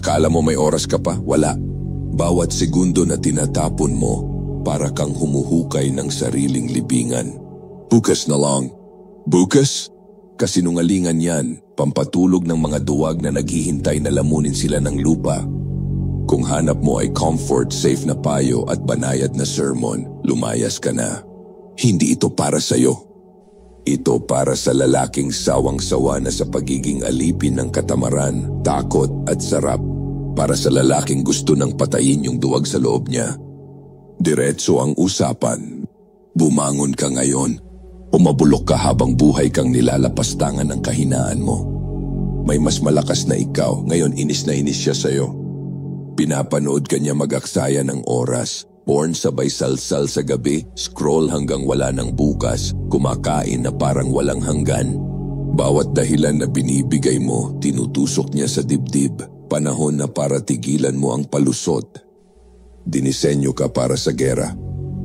Akala mo may oras ka pa? Wala. Bawat segundo na tinatapon mo, para kang humuhukay ng sariling libingan. Bukas na lang. Bukas? Kasinungalingan yan, pampatulog ng mga duwag na naghihintay na lamunin sila ng lupa. Kung hanap mo ay comfort, safe na payo at banayad na sermon, lumayas ka na. Hindi ito para sa'yo. Ito para sa lalaking sawang-sawa na sa pagiging alipin ng katamaran, takot at sarap. Para sa lalaking gusto nang patayin yung duwag sa loob niya. Diretso ang usapan. Bumangon ka ngayon o mabulok ka habang buhay kang nilalapastangan ng kahinaan mo. May mas malakas na ikaw, ngayon inis na inis siya sa'yo. Pinapanood ka niya mag-aksaya ng oras, born sabay salsal sa gabi, scroll hanggang wala ng bukas, kumakain na parang walang hanggan. Bawat dahilan na binibigay mo, tinutusok niya sa dibdib, panahon na para tigilan mo ang palusot. Dinisenyo ka para sa gera,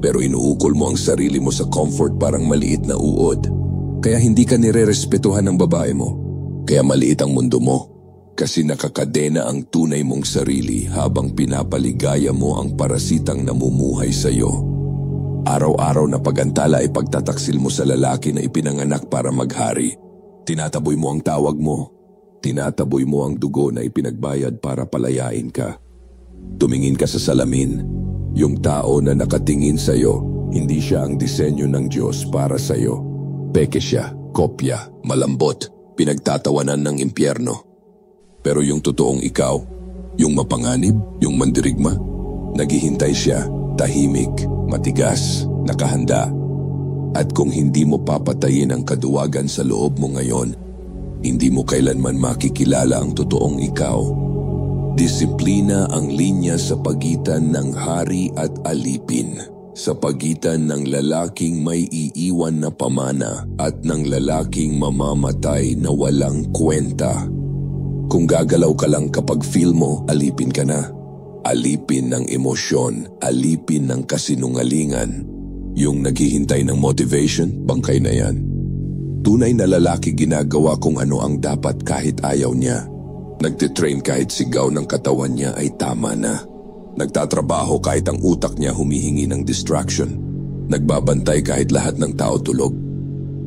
pero inuukol mo ang sarili mo sa comfort parang maliit na uod. Kaya hindi ka nirerespetuhan ng babae mo, kaya maliit ang mundo mo. Kasi nakakadena ang tunay mong sarili habang pinapaligaya mo ang parasitang namumuhay sa iyo. Araw-araw na pagantala ay pagtataksil mo sa lalaki na ipinanganak para maghari. Tinataboy mo ang tawag mo. Tinataboy mo ang dugo na ipinagbayad para palayain ka. Tumingin ka sa salamin. Yung tao na nakatingin sa iyo, hindi siya ang disenyo ng Diyos para sa iyo. Peke siya, kopya, malambot, pinagtatawanan ng impyerno. Pero yung totoong ikaw, yung mapanganib, yung mandirigma, naghihintay siya, tahimik, matigas, nakahanda. At kung hindi mo papatayin ang kaduwagan sa loob mo ngayon, hindi mo kailanman makikilala ang totoong ikaw. Disiplina ang linya sa pagitan ng hari at alipin, sa pagitan ng lalaking may iiwan na pamana at ng lalaking mamamatay na walang kwenta. Kung gagalaw ka lang kapag feel mo, alipin ka na. Alipin ng emosyon, alipin ng kasinungalingan. Yung naghihintay ng motivation, bangkay na yan. Tunay na lalaki ginagawa kung ano ang dapat kahit ayaw niya. Nagtitrain kahit sigaw ng katawan niya ay tama na. Nagtatrabaho kahit ang utak niya humihingi ng distraction. Nagbabantay kahit lahat ng tao tulog.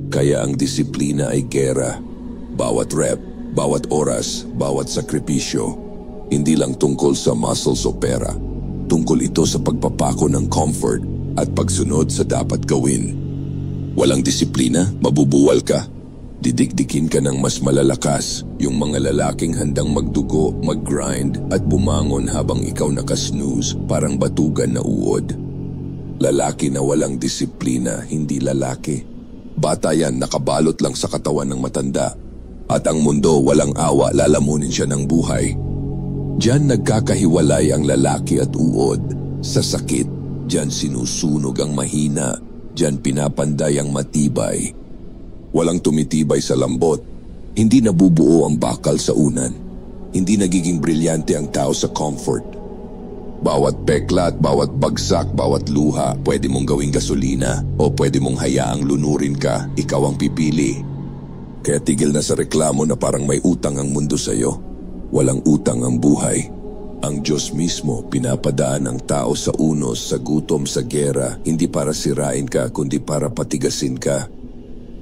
Kaya ang disiplina ay gera. Bawat rep, bawat oras, bawat sakripisyo, hindi lang tungkol sa muscles o pera. Tungkol ito sa pagpapako ng comfort at pagsunod sa dapat gawin. Walang disiplina, mabubuwal ka. Didikdikin ka ng mas malalakas, yung mga lalaking handang magdugo, mag-grind at bumangon habang ikaw nakasnooze, parang batugan na uod. Lalaki na walang disiplina, hindi lalaki. Bata yan, nakabalot lang sa katawan ng matanda. At ang mundo walang awa, lalamunin siya ng buhay. Diyan nagkakahiwalay ang lalaki at uod. Sa sakit, diyan sinusunog ang mahina. Diyan pinapanday ang matibay. Walang tumitibay sa lambot. Hindi nabubuo ang bakal sa unan. Hindi nagiging brilyante ang tao sa comfort. Bawat peklat, bawat bagsak, bawat luha, pwede mong gawing gasolina o pwede mong hayaang lunurin ka, ikaw ang pipili. Kaya tigil na sa reklamo na parang may utang ang mundo sa'yo. Walang utang ang buhay. Ang Diyos mismo pinapadaan ang tao sa unos, sa gutom, sa gera, hindi para sirain ka, kundi para patigasin ka.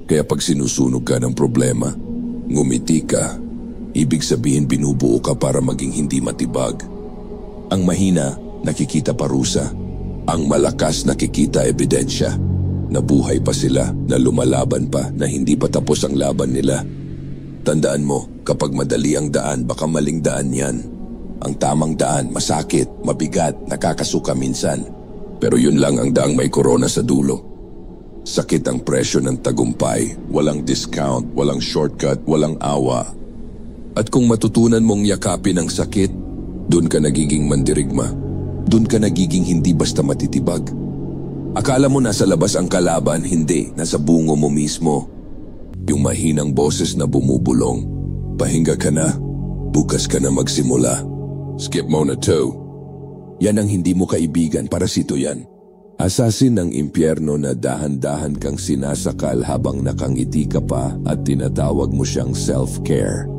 Kaya pag sinusunog ka ng problema, ngumiti ka. Ibig sabihin binubuo ka para maging hindi matibag. Ang mahina, nakikita parusa. Ang malakas, nakikita ebidensya. Nabuhay pa sila, na lumalaban pa, na hindi pa tapos ang laban nila. Tandaan mo, kapag madali ang daan, baka maling daan yan. Ang tamang daan, masakit, mabigat, nakakasuka minsan. Pero yun lang ang daang may korona sa dulo. Sakit ang presyo ng tagumpay, walang discount, walang shortcut, walang awa. At kung matutunan mong yakapin ang sakit, dun ka nagiging mandirigma. Dun ka nagiging hindi basta matitibag. Akala mo nasa labas ang kalaban, hindi, nasa bungo mo mismo. Yung mahinang boses na bumubulong. Pahinga ka na, bukas ka na magsimula. Skip muna to. Yan ang hindi mo kaibigan, parasito yan. Asasin ng impyerno na dahan-dahan kang sinasakal habang nakangiti ka pa at tinatawag mo siyang self-care.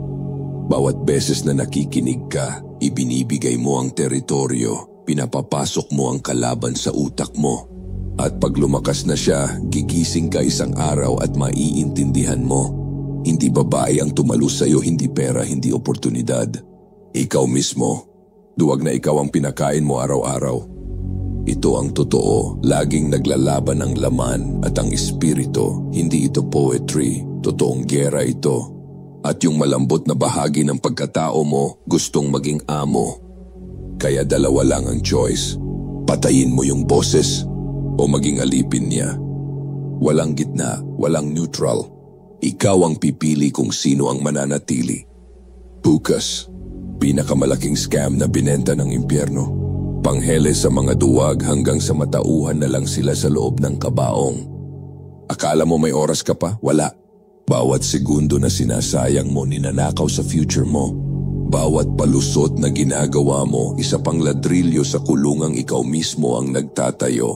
Bawat beses na nakikinig ka, Ibinibigay mo ang teritoryo, pinapapasok mo ang kalaban sa utak mo. At pag lumakas na siya, gigising ka isang araw at maiintindihan mo. Hindi babae ang tumalo sa'yo, hindi pera, hindi oportunidad. Ikaw mismo. Duwag na ikaw ang pinakain mo araw-araw. Ito ang totoo, laging naglalaban ang laman at ang espiritu. Hindi ito poetry, totoong gera ito. At yung malambot na bahagi ng pagkatao mo, gustong maging amo. Kaya dalawa lang ang choice. Patayin mo yung boses o maging alipin niya. Walang gitna, walang neutral. Ikaw ang pipili kung sino ang mananatili. Bukas, pinakamalaking scam na binenta ng impyerno. Panghele sa mga duwag hanggang sa matauhan na lang sila sa loob ng kabaong. Akala mo may oras ka pa? Wala. Bawat segundo na sinasayang mo ninanakaw sa future mo. Bawat palusot na ginagawa mo, isa pang ladrilyo sa kulungang ikaw mismo ang nagtatayo.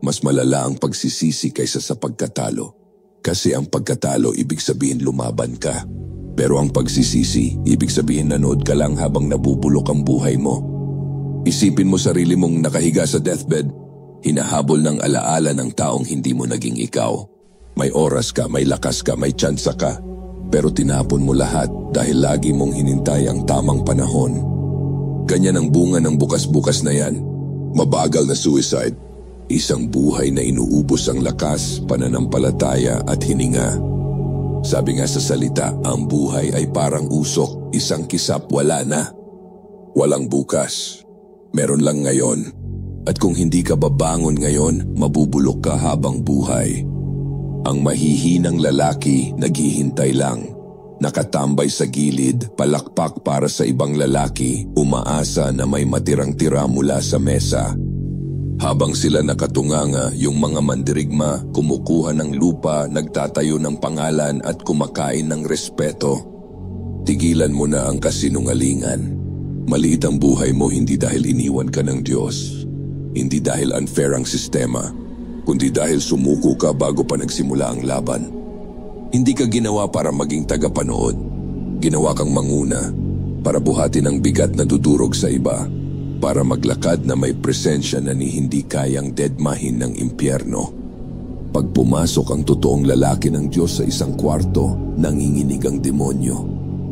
Mas malala ang pagsisisi kaysa sa pagkatalo. Kasi ang pagkatalo ibig sabihin lumaban ka. Pero ang pagsisisi, ibig sabihin nanood ka lang habang nabubulok ang buhay mo. Isipin mo sarili mong nakahiga sa deathbed, hinahabol ng alaala ng taong hindi mo naging ikaw. May oras ka, may lakas ka, may tsansa ka. Pero tinapon mo lahat dahil lagi mong hinintay ang tamang panahon. Ganyan ang bunga ng bukas-bukas na yan. Mabagal na suicide. Isang buhay na inuubos ang lakas, pananampalataya at hininga. Sabi nga sa salita, ang buhay ay parang usok, isang kisap wala na. Walang bukas, meron lang ngayon. At kung hindi ka babangon ngayon, mabubulok ka habang buhay. Ang mahihinang lalaki naghihintay lang. Nakatambay sa gilid, palakpak para sa ibang lalaki, umaasa na may matirang-tira mula sa mesa. Habang sila nakatunganga, yung mga mandirigma, kumukuha ng lupa, nagtatayo ng pangalan at kumakain ng respeto. Tigilan mo na ang kasinungalingan. Maliit ang buhay mo hindi dahil iniwan ka ng Diyos. Hindi dahil unfair ang sistema, kundi dahil sumuko ka bago pa nagsimula ang laban. Hindi ka ginawa para maging tagapanood. Ginawa kang manguna, para buhatin ang bigat na dudurog sa iba. Para maglakad na may presensya na ni hindi kayang dedmahin ng impyerno. Pag pumasok ang totoong lalaki ng Diyos sa isang kwarto, nanginginig ang demonyo.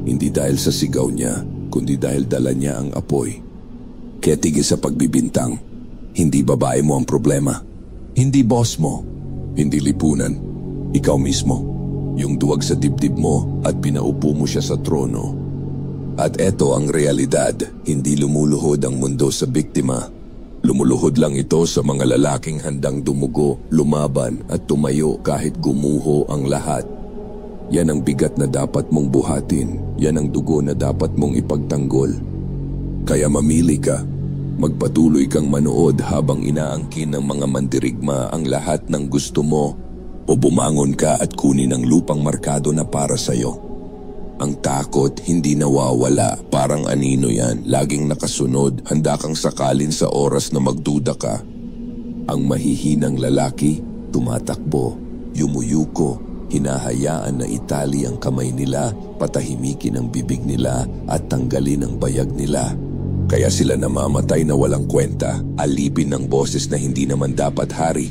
Hindi dahil sa sigaw niya, kundi dahil dala niya ang apoy. Kaya tigil sa pagbibintang, hindi babae mo ang problema. Hindi boss mo, hindi lipunan, ikaw mismo. Yung duwag sa dibdib mo at pinaupo mo siya sa trono. At eto ang realidad, hindi lumuluhod ang mundo sa biktima. Lumuluhod lang ito sa mga lalaking handang dumugo, lumaban at tumayo kahit gumuho ang lahat. Yan ang bigat na dapat mong buhatin, yan ang dugo na dapat mong ipagtanggol. Kaya mamili ka, magpatuloy kang manood habang inaangkin ng mga mandirigma ang lahat ng gusto mo, o bumangon ka at kunin ang lupang markado na para sa'yo. Ang takot hindi nawawala, parang anino yan, laging nakasunod, handa kang sakalin sa oras na magduda ka. Ang mahihinang lalaki, tumatakbo, yumuyuko, hinahayaan na itali ang kamay nila, patahimikin ang bibig nila at tanggalin ang bayag nila. Kaya sila namamatay na walang kwenta, alipin ng boses na hindi naman dapat hari.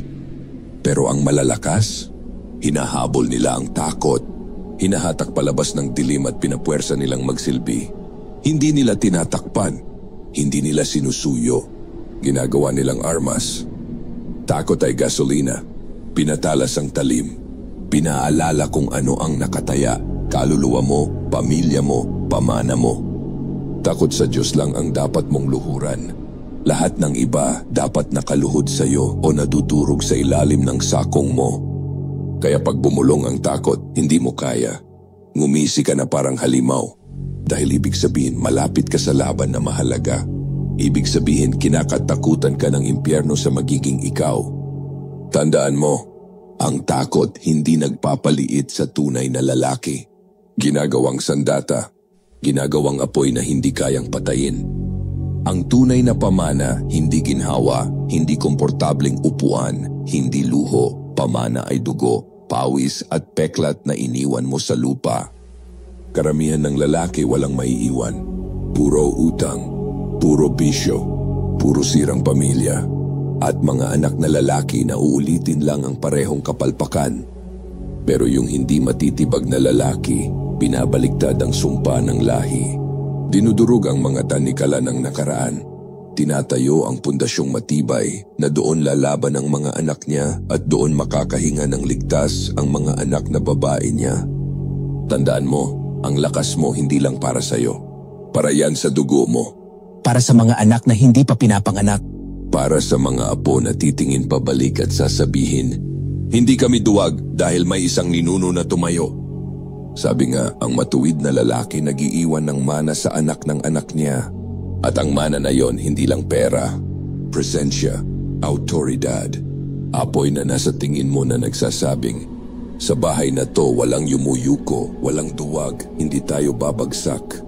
Pero ang malalakas, hinahabol nila ang takot. Hinahatak palabas ng dilim at pinapuwersa nilang magsilbi. Hindi nila tinatakpan, hindi nila sinusuyo. Ginagawa nilang armas. Takot ay gasolina, pinatalas ang talim. Pinaalala kung ano ang nakataya, kaluluwa mo, pamilya mo, pamana mo. Takot sa Diyos lang ang dapat mong luhuran. Lahat ng iba dapat nakaluhod sa iyo o nadudurog sa ilalim ng sakong mo. Kaya pag bumulong ang takot, hindi mo kaya. Ngumisi ka na parang halimaw. Dahil ibig sabihin malapit ka sa laban na mahalaga. Ibig sabihin kinakatakutan ka ng impyerno sa magiging ikaw. Tandaan mo, ang takot hindi nagpapaliit sa tunay na lalaki. Ginagawang sandata, ginagawang apoy na hindi kayang patayin. Ang tunay na pamana, hindi ginhawa, hindi komportabling upuan, hindi luho, pamana ay dugo, pawis at peklat na iniwan mo sa lupa. Karamihan ng lalaki walang maiiwan. Puro utang, puro bisyo, puro sirang pamilya, at mga anak na lalaki na uulitin lang ang parehong kapalpakan. Pero yung hindi matitibag na lalaki, binabaliktad ang sumpa ng lahi. Dinudurog ang mga tanikala ng nakaraan. Tinatayo ang pundasyong matibay na doon lalaban ang mga anak niya at doon makakahinga ng ligtas ang mga anak na babae niya. Tandaan mo, ang lakas mo hindi lang para sa'yo. Para yan sa dugo mo. Para sa mga anak na hindi pa pinapanganak. Para sa mga apo na titingin pabalik at sasabihin, hindi kami duwag dahil may isang ninuno na tumayo. Sabi nga, ang matuwid na lalaki nag-iiwan ng mana sa anak ng anak niya. At ang mana na yon hindi lang pera, presensya, autoridad. Apoy na nasa tingin mo na nagsasabing, sa bahay na to walang yumuyuko, walang duwag, hindi tayo babagsak.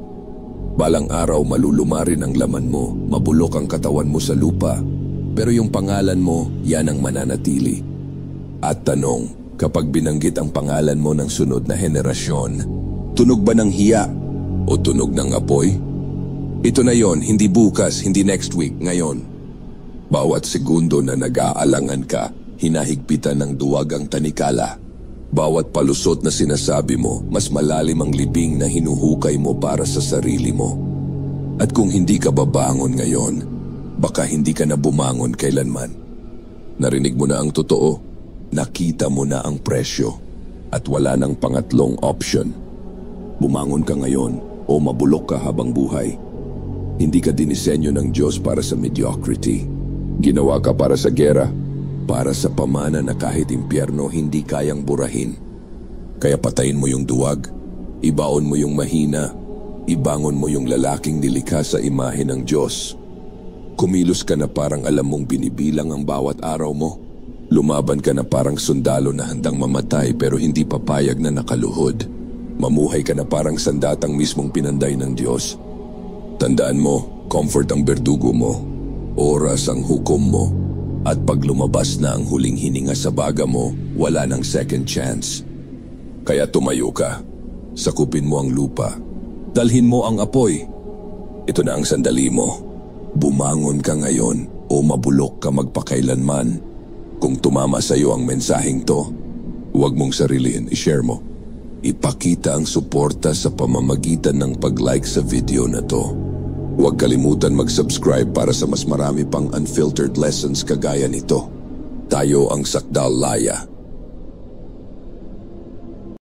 Balang araw malulumarin ang laman mo, mabulok ang katawan mo sa lupa, pero yung pangalan mo, yan ang mananatili. At tanong, kapag binanggit ang pangalan mo ng sunod na henerasyon, tunog ba ng hiya o tunog ng apoy? Ito na yon, hindi bukas, hindi next week, ngayon. Bawat segundo na nag-aalangan ka, hinahigpitan ng duwag ang tanikala. Bawat palusot na sinasabi mo, mas malalim ang libing na hinuhukay mo para sa sarili mo. At kung hindi ka babangon ngayon, baka hindi ka na bumangon kailanman. Narinig mo na ang totoo, nakita mo na ang presyo, at wala nang pangatlong option. Bumangon ka ngayon o mabulok ka habang buhay. Hindi ka dinisenyo ng Diyos para sa mediocrity. Ginawa ka para sa gera, para sa pamana na kahit impyerno hindi kayang burahin. Kaya patayin mo yung duwag, ibaon mo yung mahina, ibangon mo yung lalaking nilikha sa imahe ng Diyos. Kumilos ka na parang alam mong binibilang ang bawat araw mo. Lumaban ka na parang sundalo na handang mamatay pero hindi papayag na nakaluhod. Mamuhay ka na parang sandatang mismong pinanday ng Diyos. Tandaan mo, comfort ang berdugo mo, oras ang hukom mo, at pag lumabas na ang huling hininga sa baga mo, wala nang second chance. Kaya tumayo ka, sakupin mo ang lupa, dalhin mo ang apoy. Ito na ang sandali mo. Bumangon ka ngayon o mabulok ka magpakailanman. Kung tumama sa iyo ang mensaheng to, huwag mong sariliin, i-share mo. Ipakita ang suporta sa pamamagitan ng pag-like sa video na to. Huwag kalimutan mag-subscribe para sa mas marami pang unfiltered lessons kagaya nito. Tayo ang Sakdal Laya.